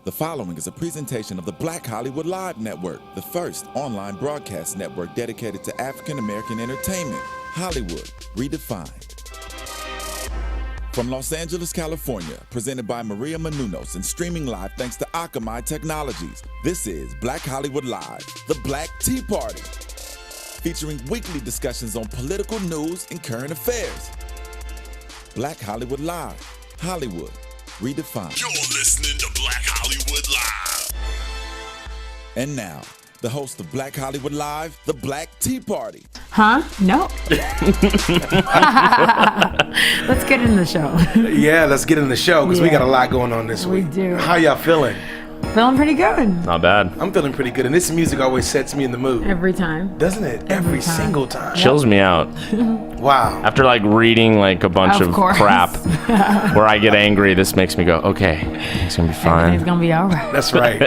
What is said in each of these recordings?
The following is a presentation of the Black Hollywood Live Network, the first online broadcast network dedicated to African American entertainment. Hollywood Redefined. From Los Angeles, California, presented by Maria Menounos and streaming live thanks to Akamai Technologies, this is Black Hollywood Live, the Black Tea Party, featuring weekly discussions on political news and current affairs. Black Hollywood Live, Hollywood Redefined. You're listening to Black Hollywood Live. And now, the host of Black Hollywood Live, the Black Tea Party. Huh? No. Let's get in the show. Yeah, let's get in the show because we got a lot going on this week. We do. How y'all feeling? Feeling pretty good. Not bad. I'm feeling pretty good, and this music always sets me in the mood. Every time. Doesn't it? Every single time. Chills me out. Wow. After like reading like a bunch of crap where I get angry, this makes me go, okay, it's gonna be fine. It's gonna be all right. That's right.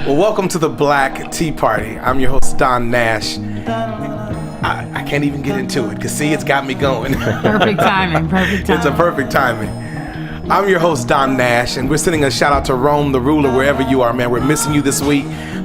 Well, welcome to the Black Tea Party. I'm your host, Don Nash. I can't even get into it because see, it's got me going. Perfect timing. Perfect timing. It's a perfect timing. I'm your host, Don Nash, and we're sending a shout out to Rome the Ruler wherever you are, man. We're missing you this week,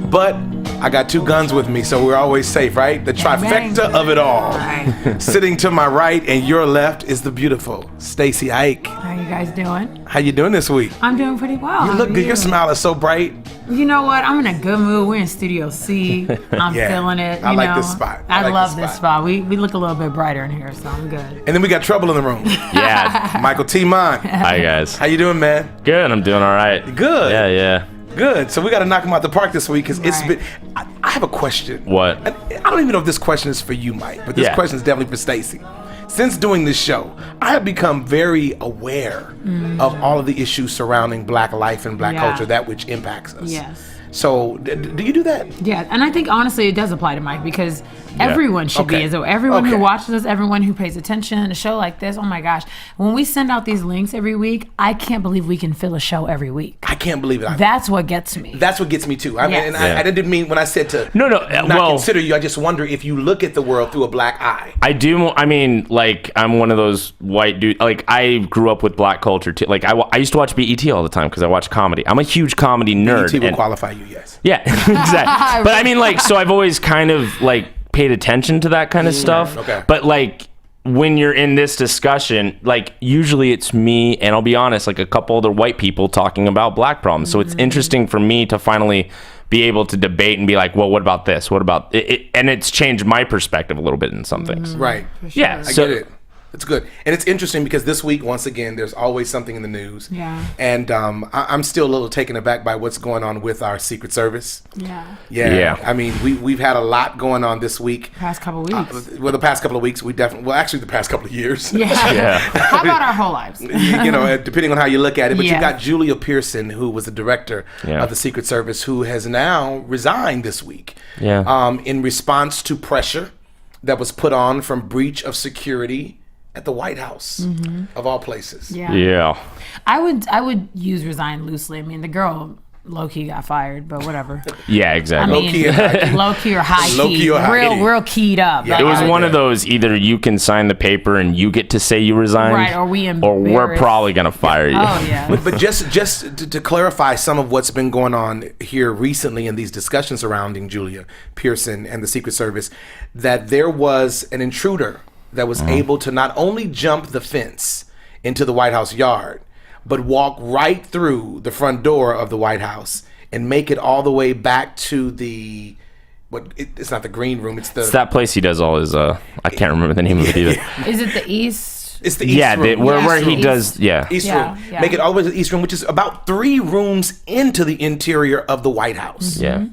but I got two guns with me, so we're always safe, right? The trifecta of it all. Right. Sitting to my right and your left is the beautiful Stacy Ike. How you guys doing? How you doing this week? I'm doing pretty well. You look good. Your smile is so bright. You know what? I'm in a good mood. We're in Studio C. I'm feeling it. I like this spot. I love this spot. We look a little bit brighter in here, so I'm good. And then we got trouble in the room. Yeah. Mihkel Teemant. Hi guys. How you doing, man? Good. I'm doing all right. Good. Yeah. Good. So we got to knock him out the park this week because it's been. I have a question. What? I don't even know if this question is for you, Mike, but this question is definitely for Stacy. Since doing this show, I have become very aware of all of the issues surrounding Black life and Black culture, that which impacts us. Yes. So, do you do that? Yeah, and I think honestly it does apply to Mike because everyone should be as though everyone who watches us, everyone who pays attention to a show like this. Oh my gosh, when we send out these links every week, I can't believe we can fill a show every week. I can't believe it. That's what gets me. That's what gets me too. I mean, I didn't mean when I said to not consider you. I just wonder if you look at the world through a Black eye. I do. I mean, like I'm one of those white dudes. Like I grew up with Black culture too. Like I used to watch BET all the time because I watch comedy. I'm a huge comedy nerd. BET will qualify you, yes. Yeah, exactly. But I mean, like, so I've always kind of like paid attention to that kind of stuff. Okay. But like when you're in this discussion, like usually it's me and I'll be honest, like a couple other white people talking about Black problems. So it's interesting for me to finally be able to debate and be like, well, what about this? What about it? And it's changed my perspective a little bit in some things. Right. Sure. Yeah. I get it. It's good. And it's interesting because this week, once again, there's always something in the news. Yeah. And I'm still a little taken aback by what's going on with our Secret Service. Yeah. I mean, we've had a lot going on this week. Past couple weeks. The past couple of weeks, actually the past couple of years. Yeah. How about our whole lives? You know, depending on how you look at it. But you got Julia Pearson, who was the director of the Secret Service, who has now resigned this week. Yeah. In response to pressure that was put on from breach of security at the White House, of all places. Yeah. I would use resign loosely. I mean, the girl low-key got fired, but whatever. Yeah, exactly. I mean, low-key or high-key. Low-key or high-key. Real keyed up. Yeah. It was one of those, either you can sign the paper and you get to say you resigned, right, or we're probably going to fire you. Oh, yeah. But just to clarify some of what's been going on here recently in these discussions surrounding Julia Pearson and the Secret Service, that there was an intruder that was able to not only jump the fence into the White House yard, but walk right through the front door of the White House and make it all the way back to the, it's not the green room, it's that place he does all his, I can't remember the name of it either. Is it the East? It's the East room. Where he does, East room. Yeah. Make it all the way to the East room, which is about 3 rooms into the interior of the White House. Yeah.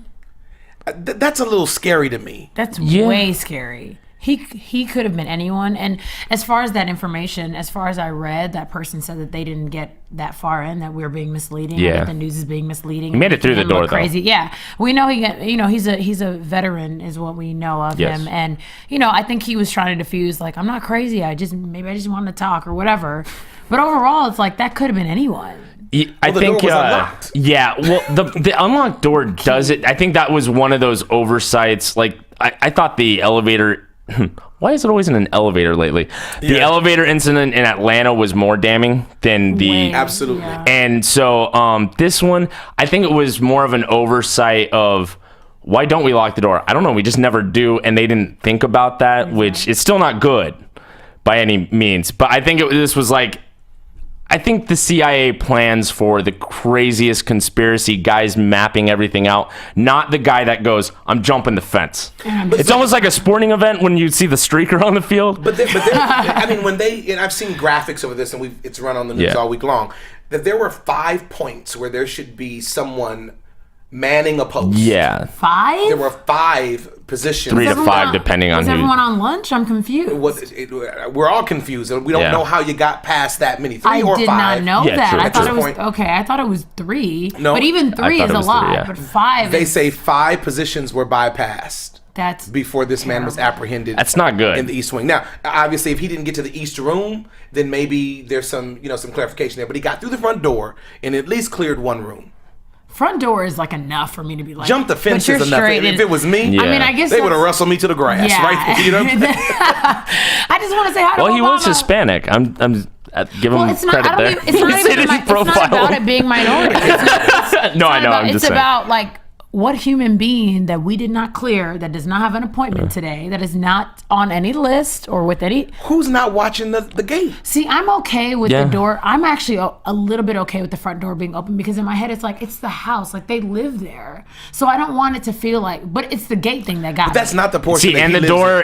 That's a little scary to me. That's way scary. He could have been anyone. And as far as that information, as far as I read, that person said that they didn't get that far in, that we're being misleading. Yeah. That the news is being misleading. He made it through the door, though. Crazy. Yeah. We know he's a veteran is what we know of him. And, I think he was trying to diffuse, like, I'm not crazy. Maybe I just wanted to talk or whatever. But overall, it's like that could have been anyone. I think, door was unlocked. The unlocked door does it. I think that was one of those oversights. Like, I thought the elevator Why is it always in an elevator lately? The elevator incident in Atlanta was more damning than the... Absolutely. Yeah. And so this one, I think it was more of an oversight of, why don't we lock the door? I don't know. We just never do. And they didn't think about that, which is still not good by any means. But I think this was like, I think the CIA plans for the craziest conspiracy guys mapping everything out, not the guy that goes, I'm jumping the fence. It's almost like a sporting event when you see the streaker on the field. But I mean, when and I've seen graphics over this, and it's run on the news all week long, that there were 5 points where there should be someone manning a post. Yeah. 5? There were 5 positions. 3 to 5, depending on who. Was everyone on lunch? I'm confused. We're all confused. We don't know how you got past that many. 3 or 5. I did not know that. True. I thought it was okay. I thought it was 3. No, but even 3 is a lot. 3, yeah. But 5. They say 5 positions were bypassed. That's before this man was apprehended. That's not good. In the East Wing. Now, obviously, if he didn't get to the East Room, then maybe there's some clarification there. But he got through the front door and at least cleared 1 room. Front door is like enough for me to be like, jump the fence is enough. If it was me, I mean, I guess they would have wrestled me to the grass, right? You know what I'm saying? I just want to say hi to Obama. He was Hispanic. I'm giving him credit there. It's not about it being minority. It's about like, what human being that we did not clear, that does not have an appointment today, that is not on any list or with any... Who's not watching the gate? See, I'm okay with the door. I'm actually a little bit okay with the front door being open because in my head, it's like, it's the house. Like, they live there. So I don't want it to feel like... But it's the gate thing that got me. That's not the portion See, and the door,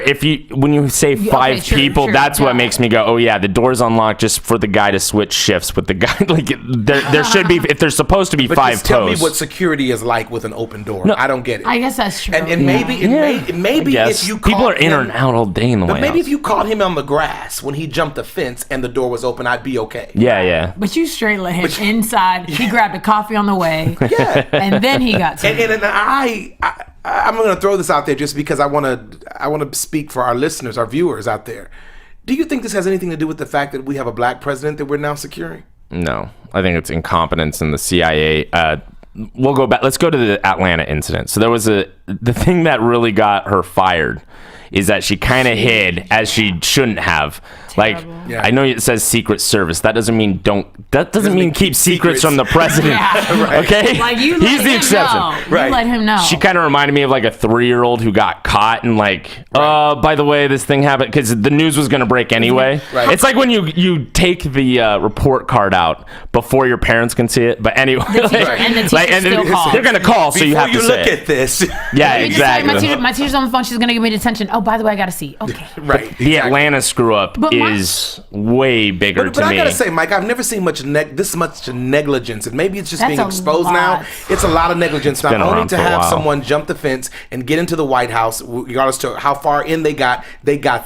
when you say 5 people, that's what makes me go, oh yeah, the door's unlocked just for the guy to switch shifts with the guy. Like, there should be... If there's supposed to be 5 posts... Tell me what security is like with an open door. No, I don't get it. I guess that's true. And maybe if you people are in and out all day in the White House. Maybe if you caught him on the grass when he jumped the fence and the door was open, I'd be okay. Yeah. But you straight let him inside. He grabbed a coffee on the way. Yeah. And then he got to and I'm going to throw this out there just because I want to speak for our listeners, our viewers out there. Do you think this has anything to do with the fact that we have a black president that we're now securing? No. I think it's incompetence in the CIA. We'll go back. Let's go to the Atlanta incident. So there was the thing that really got her fired is that she kind of hid as she shouldn't have. Terrible. Like, I know it says Secret Service. That doesn't mean keep secrets from the president. Right. Okay? Like, he's the exception. Right. You let him know. She kind of reminded me of like a 3-year-old who got caught and like, by the way, this thing happened because the news was going to break anyway. Right. It's like when you take the report card out before your parents can see it. But anyway. And the teacher still calls. They're going to call, so you have to say look at this. Yeah, exactly. My teacher's on the phone. She's going to give me detention. Oh, by the way, I got to see. Okay. Right. The Atlanta screw up is way bigger to me. But I gotta say, Mike, I've never seen this much negligence, and maybe it's just being exposed now. It's a lot of negligence, not only to have someone jump the fence and get into the White House, regardless to how far in they got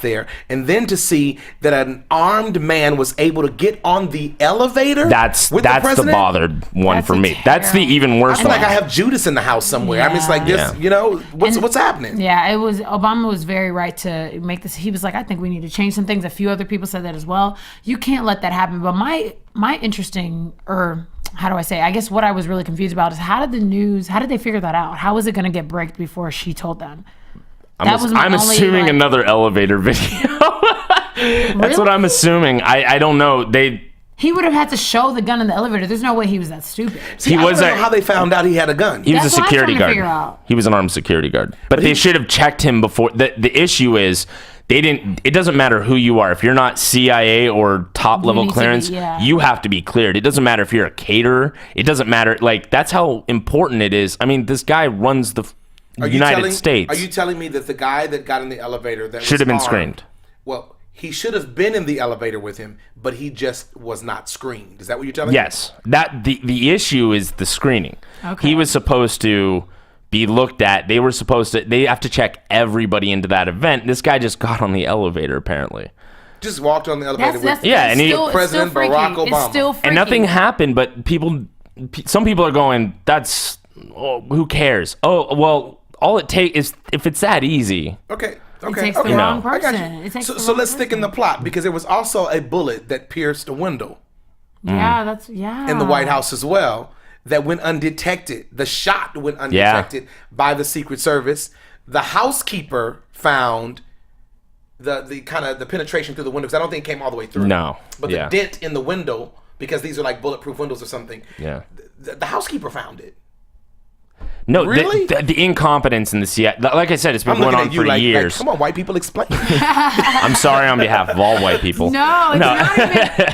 there, and then to see that an armed man was able to get on the elevator. That's the bothered one for me. That's the even worse one. I feel like I have Judas in the house somewhere. I mean, it's like this. You know, what's happening? Yeah, Obama was very right to make this. He was like, I think we need to change some things. A few other people said that as well. You can't let that happen. But my interesting, or how do I say, I guess what I was really confused about is how did they figure that out? How was it going to get braked before she told them? I'm assuming another elevator video. That's what I'm assuming. I don't know. He would have had to show the gun in the elevator. There's no way he was that stupid. I don't know how they found out he had a gun. He was a security guard. He was an armed security guard. But they should have checked him before. The issue is it doesn't matter who you are. If you're not CIA or top level clearance, you have to be cleared. It doesn't matter if you're a caterer. It doesn't matter. Like, that's how important it is. I mean, this guy runs the United States. Are you telling me that the guy that got in the elevator that should have been screened? Well, he should have been in the elevator with him, but he just was not screened. Is that what you're telling me? Yes. The issue is the screening. Okay. He was supposed to be looked at. They have to check everybody into that event. This guy just got on the elevator, apparently. Just walked on the elevator and he President Barack Obama. It's still freaky. And nothing happened, but some people are going, who cares? Oh, well, all it takes is if it's that easy. Okay. It takes the wrong person. So let's stick in the plot, because there was also a bullet that pierced a window. Yeah, in the White House as well, that went undetected. The shot went undetected by the Secret Service. The housekeeper found the kind of the penetration through the window, because I don't think it came all the way through. No. But the dent in the window, because these are like bulletproof windows or something. Yeah. The housekeeper found it. No, really? The incompetence in the CIA. Like I said, it's been going on for years. Like, come on, white people, explain. I'm sorry on behalf of all white people. No, it's not even.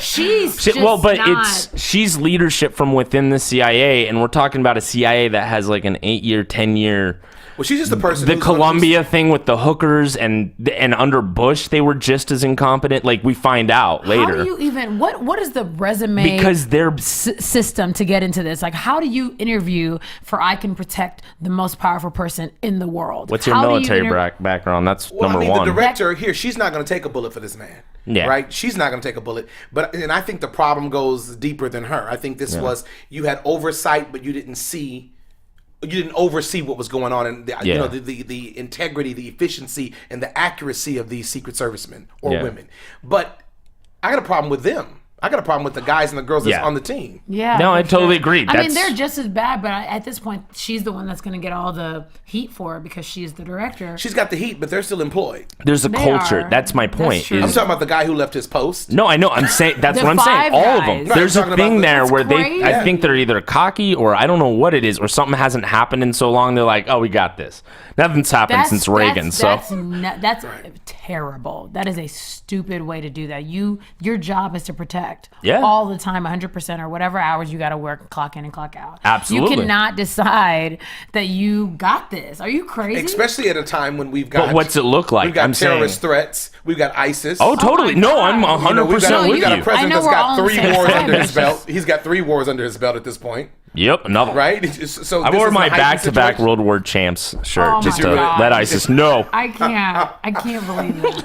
She's leadership from within the CIA, and we're talking about a CIA that has like an 8-year, 10-year. Well, she's just the person. The Columbia thing with the hookers and under Bush, they were just as incompetent. Like we find out later. How do you even what is the resume? Because they're system to get into this. Like, how do you interview for I can protect the most powerful person in the world? What's your military background? That's number one. The director here, she's not going to take a bullet for this man. Yeah. Right? She's not going to take a bullet. And I think the problem goes deeper than her. I think this was you had oversight, but you didn't oversee what was going on, and the integrity, the efficiency, and the accuracy of these Secret Servicemen or women. But I got a problem with them. I got a problem with the guys and the girls that's on the team. Yeah. No, I totally agree. I mean, they're just as bad, but at this point, she's the one that's going to get all the heat for it because she's the director. She's got the heat, but they're still employed. There's a culture. That's my point. I'm talking about the guy who left his post. No, I know. I'm saying that's what I'm saying. All of them. Right, there's a thing there where crazy. I think they're either cocky or I don't know what it is, or something hasn't happened in so long. They're like, oh, we got this. Nothing's happened since Reagan. That's terrible. That is a stupid way to do that. Your job is to protect all the time, 100% or whatever hours you got to work, clock in and clock out. Absolutely. You cannot decide that you got this. Are you crazy? Especially at a time when we've got. But what's it look like? We've got terrorist threats. We've got ISIS. Oh, totally. No, I'm 100% with you. We've got a president that's got 3 wars under his belt. He's got 3 wars under his belt at this point. Yep, another. Right? So I wore my back-to-back World War Champs shirt just to let ISIS know. I can't believe it.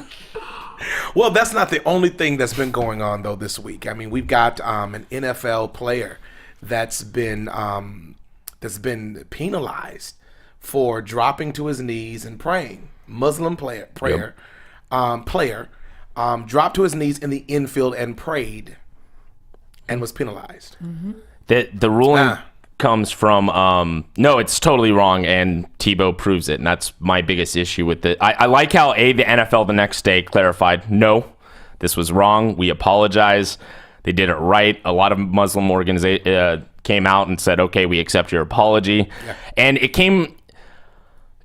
Well, that's not the only thing that's been going on though this week. I mean, we've got an NFL player that's been penalized for dropping to his knees and praying. Muslim player dropped to his knees in the infield and prayed, and was penalized. Mm-hmm. The ruling comes from no, it's totally wrong, and Tebow proves it, and that's my biggest issue with it. I like how the NFL the next day clarified, no, this was wrong. We apologize. They did it right. A lot of Muslim organizations came out and said, okay, we accept your apology. Yeah. And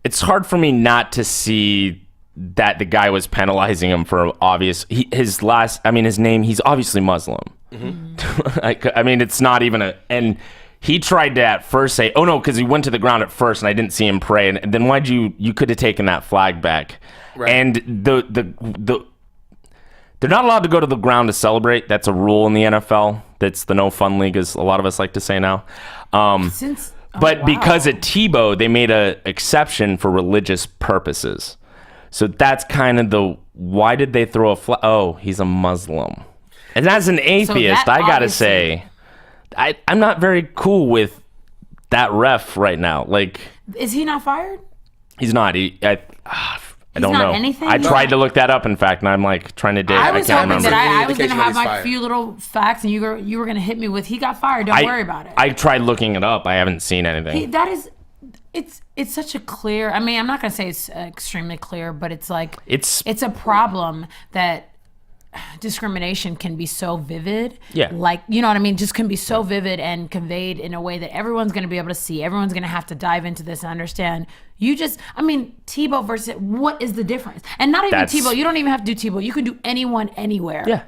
it's hard for me not to see that the guy was penalizing him for obvious, his name, he's obviously Muslim. Mm-hmm. I mean, it's not even and he tried to at first say, oh no, because he went to the ground at first and I didn't see him pray. And then why'd you could have taken that flag back. Right. And they're not allowed to go to the ground to celebrate. That's a rule in the NFL. That's the no fun league, as a lot of us like to say now. Because at Tebow, they made an exception for religious purposes. So that's kind of why did they throw a flag? Oh, he's a Muslim. And as an atheist, I got to say, I'm not very cool with that ref right now. Like, is he not fired? He's not. I don't know. Anything? I tried to look that up, in fact, and I'm like trying to dig. I was can't hoping remember. that I was going to have my few little facts, and you were going to hit me with, he got fired. Don't worry about it. I tried looking it up. I haven't seen anything. It's such a clear. I mean, I'm not going to say it's extremely clear, but it's like it's a problem that discrimination can be so vivid. Yeah. Like, you know what I mean? Just can be so vivid and conveyed in a way that everyone's going to be able to see. Everyone's going to have to dive into this and understand. Tebow versus, what is the difference? And not even Tebow. You don't even have to do Tebow. You can do anyone, anywhere. Yeah.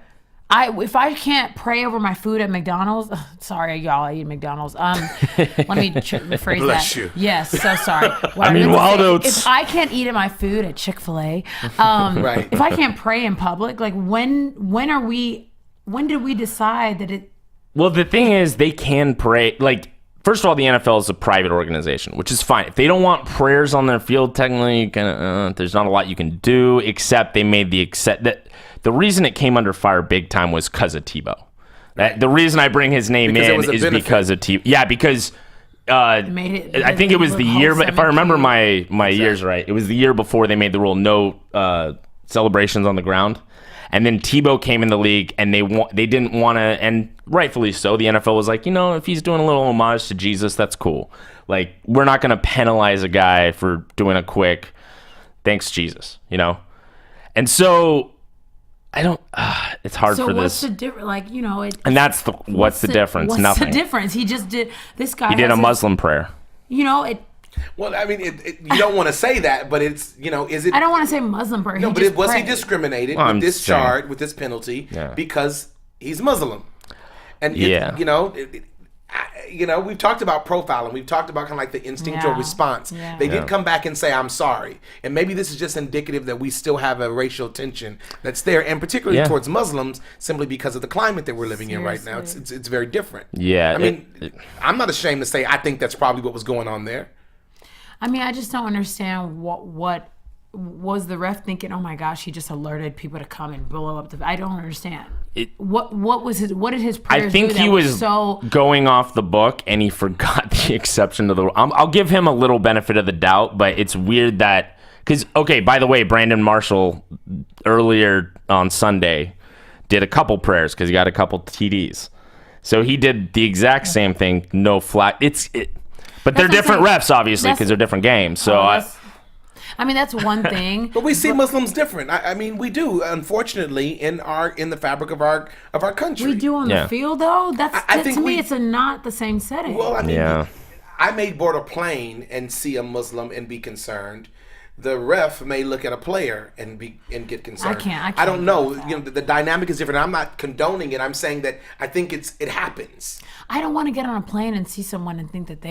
If I can't pray over my food at McDonald's, sorry y'all, I eat McDonald's. Let me rephrase Bless that. you. Yes, so sorry. Wild Oats. If I can't eat my food at Chick-fil-A, right. If I can't pray in public, like when did we decide that it? Well, the thing is, they can pray. Like, first of all, the NFL is a private organization, which is fine. If they don't want prayers on their field, technically, there's not a lot you can do. Except they made the reason it came under fire big time was because of Tebow. The reason I bring his name in is because of Tebow. Yeah, because I think it was the year, if I remember my years right, it was the year before they made the rule no celebrations on the ground. And then Tebow came in the league, and they didn't want to, and rightfully so. The NFL was like, if he's doing a little homage to Jesus, that's cool. Like, we're not going to penalize a guy for doing a quick, thanks Jesus, And so I don't. It's hard So for what's this. the difference? Like, And that's what's the difference? What's Nothing. the difference? He just did. This guy. He did has a Muslim prayer. Well, I mean, you don't want to say that, but it's, is it? I don't want to say Muslim prayer. No, he but just was he prayed. discriminated Well, with I'm this saying- charge, with this penalty, because he's Muslim? And Yeah. We've talked about profiling. We've talked about kind of like the instinctual Yeah. response. Yeah. They did come back and say, "I'm sorry," and maybe this is just indicative that we still have a racial tension that's there, and particularly towards Muslims, simply because of the climate that we're living in right now. It's very different. Yeah. I mean, I'm not ashamed to say I think that's probably what was going on there. I mean, I just don't understand what was the ref thinking. Oh my gosh, he just alerted people to come and blow up I don't understand. What did his prayers I think do he that was so going off the book, and he forgot the exception to the rule. I'll give him a little benefit of the doubt, but it's weird that because by the way, Brandon Marshall earlier on Sunday did a couple prayers because he got a couple TDs, so he did the exact same thing. No flag. But they're That's different what I'm refs, obviously, because they're different games. So I mean, that's one thing. But we see Muslims different. I mean, we do. Unfortunately, in the fabric of our country, We do on the field, though. I think to me, we- it's not the same setting. Well, I mean, Yeah. I may board a plane and see a Muslim and be concerned. The ref may look at a player and get concerned. I can't I don't do know. that. The dynamic is different. I'm not condoning it. I'm saying that I think it happens. I don't want to get on a plane and see someone and think that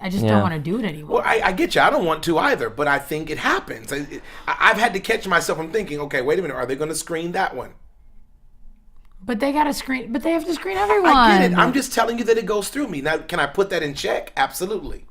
I just don't want to do it anymore. Well, I get you. I don't want to either, but I think it happens. I've had to catch myself from thinking, okay, wait a minute, are they going to screen that one? But they got to screen. But they have to screen everyone. I get it. I'm just telling you that it goes through me. Now, can I put that in check? Absolutely.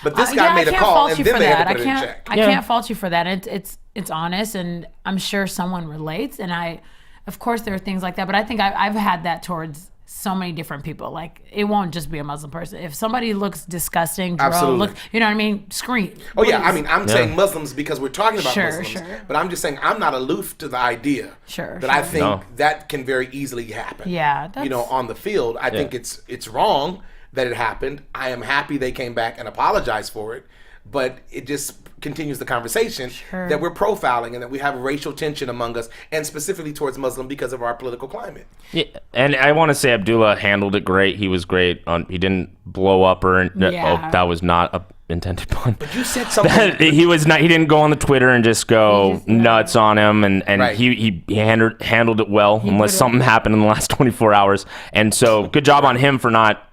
But this guy made a call, and then they had to put it in check. I can't fault you for that. It's honest, and I'm sure someone relates. And of course, there are things like that. But I think I've had that towards so many different people. Like, it won't just be a Muslim person. If somebody looks disgusting, Absolutely. you know what I mean? Screen. Oh, yeah. I mean, I'm saying Muslims because we're talking about Muslims. Sure. But I'm just saying I'm not aloof to the idea that I think that can very easily happen. Yeah. On the field. I think it's wrong that it happened. I am happy they came back and apologized for it. But it just continues the conversation that we're profiling and that we have racial tension among us, and specifically towards Muslim because of our political climate. Yeah, and I want to say Abdullah handled it great. He was great. He didn't blow up or that was not a intended pun. But you said something. He was not. He didn't go on the Twitter and just go nuts on him, and Right. he handled it well, unless something happened in the last 24 hours. And so, good job on him for not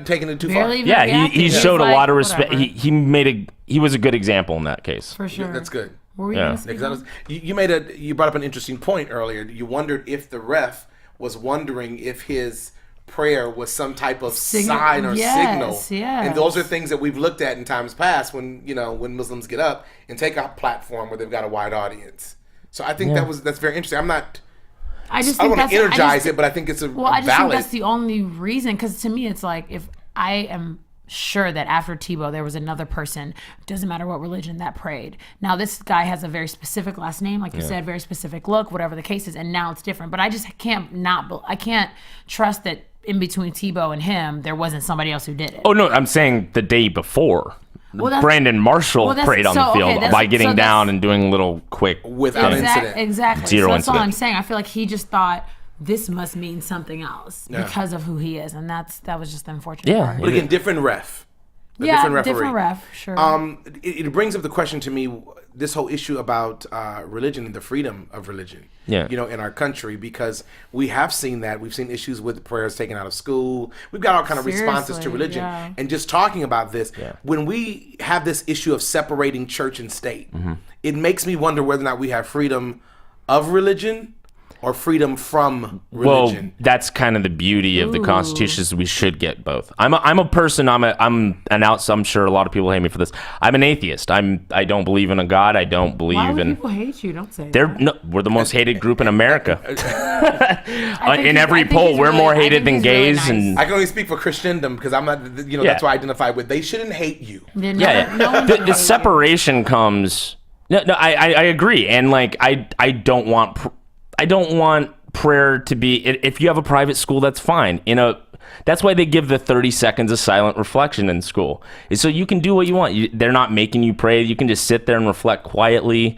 taking it too far. Yeah, he showed a lot of respect. He was a good example in that case. For sure. That's good. What were you gonna say? Because you brought up an interesting point earlier. You wondered if the ref was wondering if his prayer was some type of sign or signal. Yes. And those are things that we've looked at in times past when Muslims get up and take a platform where they've got a wide audience. So I think that's very interesting. I don't want to energize it, but I think it's Well, I just think valid. that's the only reason, because to me, it's like, if I am sure that after Tebow, there was another person, doesn't matter what religion, that prayed. Now, this guy has a very specific last name, like you said, very specific look, whatever the case is, and now it's different. But I just can't trust that in between Tebow and him, there wasn't somebody else who did it. Oh, no, I'm saying the day before. Well, Brandon Marshall prayed on the field by getting down and doing a little quick without incident. Exactly. Zero That's all incident. I'm saying. I feel like he just thought this must mean something else because of who he is, and that was just the unfortunate part. But again, different ref. Different ref, sure. It brings up the question to me, this whole issue about religion and the freedom of religion, in our country, because we have seen that. We've seen issues with prayers taken out of school. We've got all kind of responses to religion. Yeah. And just talking about this, when we have this issue of separating church and state, it makes me wonder whether or not we have freedom of religion or freedom from religion. Well, that's kind of the beauty of the Constitution, is we should get both. I'm a person. I'm sure a lot of people hate me for this. I'm an atheist. I don't believe in a God. I don't believe Why would in. people hate you? Don't say that. We're the most hated group in America. In every I think poll, he's we're really- more I hated think than he's really gays, nice. and I can only speak for Christendom because I'm not, that's what I identify with. They shouldn't hate you. No one the hates you. separation comes. No, I agree, and like I don't want prayer to be. If you have a private school, that's fine. That's why they give the 30 seconds of silent reflection in school, is so you can do what you want. They're not making you pray. You can just sit there and reflect quietly.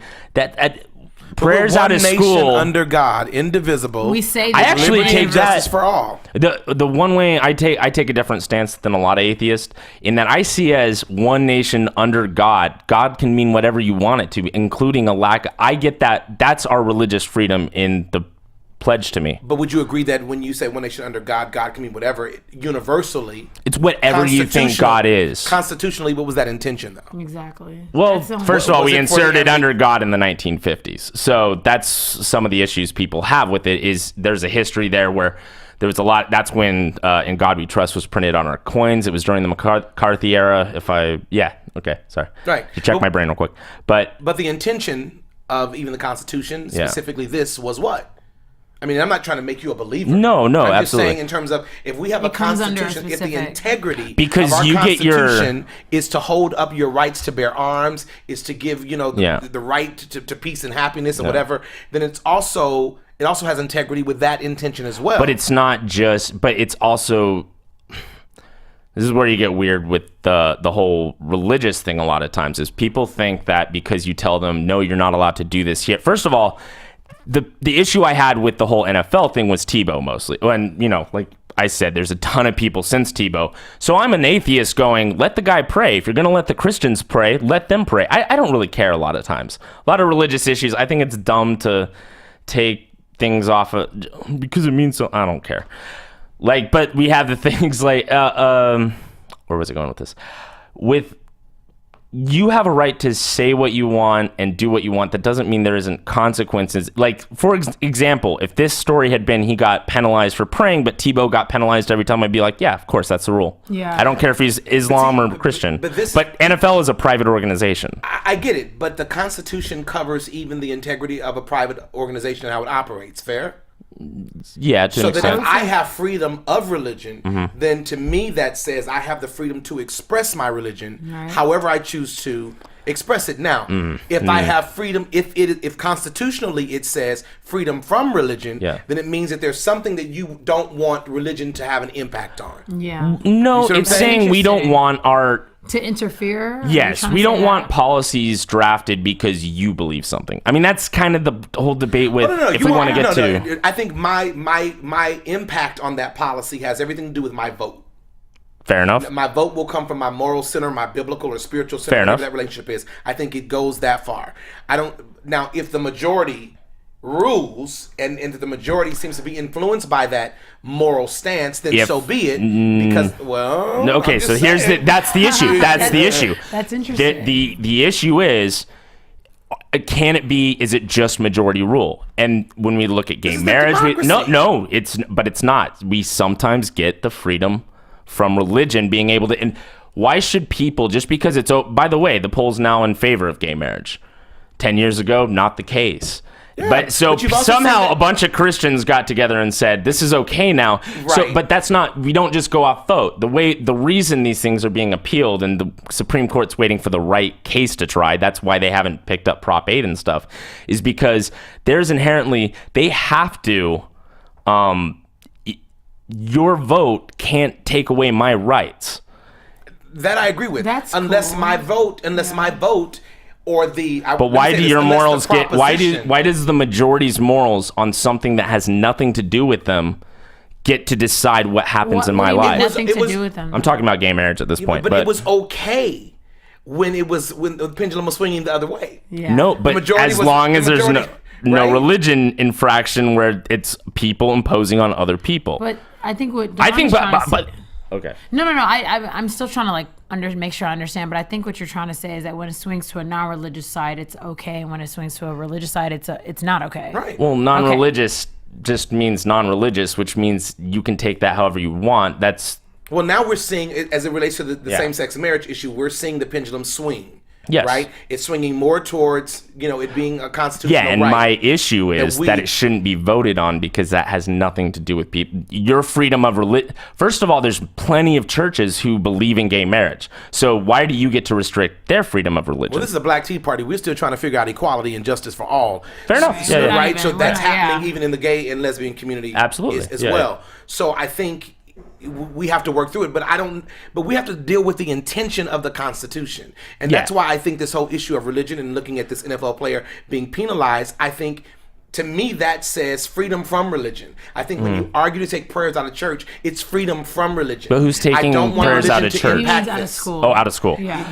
Prayers out of school under God, indivisible. We say I actually take that justice for all. The one way I take a different stance than a lot of atheists in that I see as one nation under God. God can mean whatever you want it to, including a lack. I get that. That's our religious freedom in the pledge to me. But would you agree that when you say one nation under God, God can mean whatever, universally? It's whatever you think God is. Constitutionally, what was that intention, though? Exactly. Well, first of all, we inserted I mean, under God in the 1950s. So that's some of the issues people have with it is there's a history there where there was a lot. That's when In God We Trust was printed on our coins. It was during the McCarthy era. Okay, sorry. Right. You check my brain real quick. But the intention of even the Constitution, specifically this, was what? I mean, I'm not trying to make you a believer. No, I'm just absolutely. saying in terms of if we have a constitution, if the integrity because of our you constitution is to hold up your rights to bear arms, is to give the right to peace and happiness and whatever, then it also has integrity with that intention as well. But it's not just. But it's also. This is where you get weird with the whole religious thing. A lot of times is people think that because you tell them no, you're not allowed to do this yet. First of all. The issue I had with the whole NFL thing was Tebow mostly. And, like I said, there's a ton of people since Tebow. So I'm an atheist going, let the guy pray. If you're going to let the Christians pray, let them pray. I don't really care a lot of times. A lot of religious issues, I think it's dumb to take things off of, because it means so. I don't care. Like, but we have the things like, where was I going with this? You have a right to say what you want and do what you want. That doesn't mean there isn't consequences. Like, for example, if this story had been he got penalized for praying, but Tebow got penalized every time, I'd be like, yeah, of course, that's the rule. Yeah. I don't care if he's Islam or Christian. But NFL is a private organization. I get it, but the Constitution covers even the integrity of a private organization and how it operates. Fair? Yeah, to an extent. If I have freedom of religion, then to me that says I have the freedom to express my religion however I choose to express it. Now, if I have freedom, if constitutionally it says freedom from religion, then it means that there's something that you don't want religion to have an impact on. Yeah. No, it's saying we don't want our... To interfere? Yes, we don't want policies drafted because you believe something. I mean, that's kind of the whole debate with if we want to get to... I think my impact on that policy has everything to do with my vote. Fair enough. My vote will come from my moral center, my biblical or spiritual center, whatever that relationship is. I think it goes that far. Now, if the majority rules and the majority seems to be influenced by that moral stance, then so be it. Because okay, so that's the issue. That's the issue. That's interesting. The issue is, can it be? Is it just majority rule? And when we look at gay marriage, it's not. We sometimes get the freedom from religion being able to. And why should people, just because it's? By the way, the poll's now in favor of gay marriage. 10 years ago, not the case. Yeah, but somehow a bunch of Christians got together and said, this is okay now. Right. So, but that's not, we don't just go off vote. The reason these things are being appealed and the Supreme Court's waiting for the right case to try, that's why they haven't picked up Prop 8 and stuff, is because there's inherently, they have to, your vote can't take away my rights. That I agree with. Unless my vote But why do your morals get? Why does the majority's morals on something that has nothing to do with them get to decide what happens in my life? Nothing to do with them. I'm talking about gay marriage at this point. But it was okay when the pendulum was swinging the other way. Yeah. No, but as long as there's no religion infraction where it's people imposing on other people. But I think but okay. No. I'm still trying to make sure I understand, but I think what you're trying to say is that when it swings to a non-religious side, it's okay, and when it swings to a religious side, it's not okay. Right. Well, non-religious just means non-religious, which means you can take that however you want. Well, now we're seeing, as it relates to the same-sex marriage issue, we're seeing the pendulum swing. Yes. Right? It's swinging more towards, it being a constitutional right. Yeah, and my issue is that it shouldn't be voted on because that has nothing to do with people. Your freedom of religion. First of all, there's plenty of churches who believe in gay marriage. So why do you get to restrict their freedom of religion? Well, this is a Black Tea Party. We're still trying to figure out equality and justice for all. Fair enough. Right? So that's happening even in the gay and lesbian community Absolutely. as well. So I think we have to work through it. But we have to deal with the intention of the Constitution. And that's why I think this whole issue of religion and looking at this NFL player being penalized, I think, to me, that says freedom from religion. I think when you argue to take prayers out of church, it's freedom from religion. But who's taking prayers out of church? Out of school. Oh, out of school. Yeah.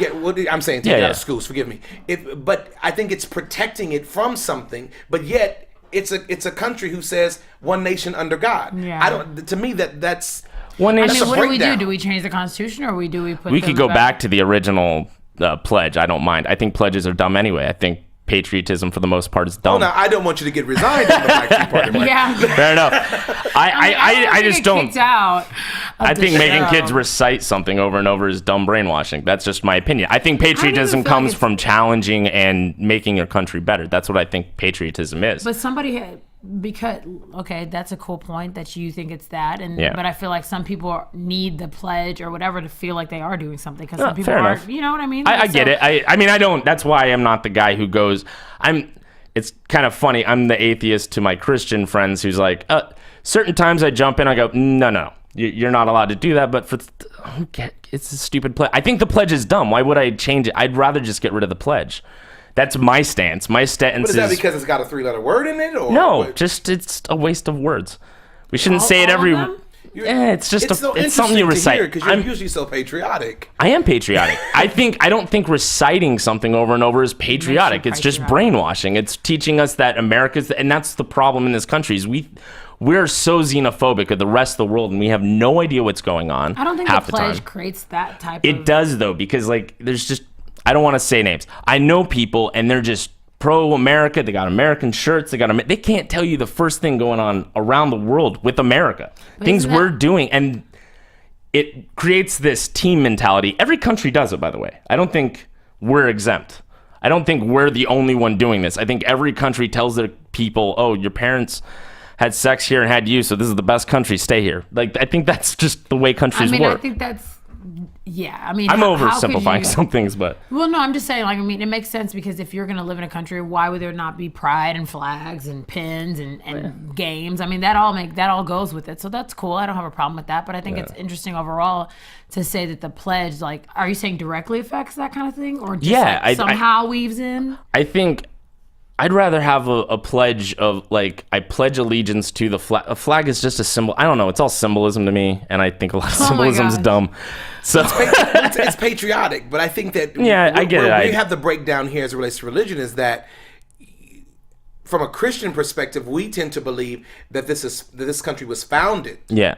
I'm saying take it out of schools. Forgive me. But I think it's protecting it from something. But yet, it's a country who says one nation under God. Yeah. To me, that's one nation. I mean, what do we do? Do we change the Constitution, or do we put? We could go back to the original pledge. I don't mind. I think pledges are dumb anyway. I think patriotism for the most part is dumb. Oh, no, I don't want you to get resigned in the Black Tea Party. Yeah. Fair enough. I just don't. I think making kids recite something over and over is dumb brainwashing. That's just my opinion. I think patriotism comes from challenging and making your country better. That's what I think patriotism is. But that's a cool point that you think it's that, but I feel like some people need the pledge or whatever to feel like they are doing something because some people aren't. Enough. You know what I mean? I get it. I mean, I don't. That's why I'm not the guy who goes. It's kind of funny. I'm the atheist to my Christian friends who's like, certain times I jump in. I go, no. You're not allowed to do that. But it's a stupid pledge. I think the pledge is dumb. Why would I change it? I'd rather just get rid of the pledge. That's my stance. My stance But is that because it's got a 3-letter word in it? Or no, what? Just it's a waste of words. We shouldn't say it every. It's just it's something you recite. Because you're usually so patriotic. I am patriotic. I don't think reciting something over and over is patriotic. It's just brainwashing. It's teaching us that America's, and that's the problem in this country is we're so xenophobic of the rest of the world, and we have no idea what's going on. I don't think half the the pledge time. creates that type. It does though, because there's just. I don't want to say names. I know people, and they're just pro-America. They got American shirts. They can't tell you the first thing going on around the world with America. Things we're doing, and it creates this team mentality. Every country does it, by the way. I don't think we're exempt. I don't think we're the only one doing this. I think every country tells their people, oh, your parents had sex here and had you, so this is the best country. Stay here. I think that's just the way countries work. I think that's... Yeah, I mean, I'm oversimplifying some things, but well, no, I'm just saying. It makes sense because if you're going to live in a country, why would there not be pride and flags and pins and games? I mean, that all goes with it. So that's cool. I don't have a problem with that. But I think it's interesting overall to say that the pledge, are you saying directly affects that kind of thing, or just somehow weaves in? I think I'd rather have a pledge of I pledge allegiance to the flag. A flag is just a symbol. I don't know. It's all symbolism to me, and I think a lot of symbolism is dumb. So it's patriotic, but I think that I get it. We have the breakdown here as it relates to religion is that from a Christian perspective, we tend to believe that this country was founded. Yeah.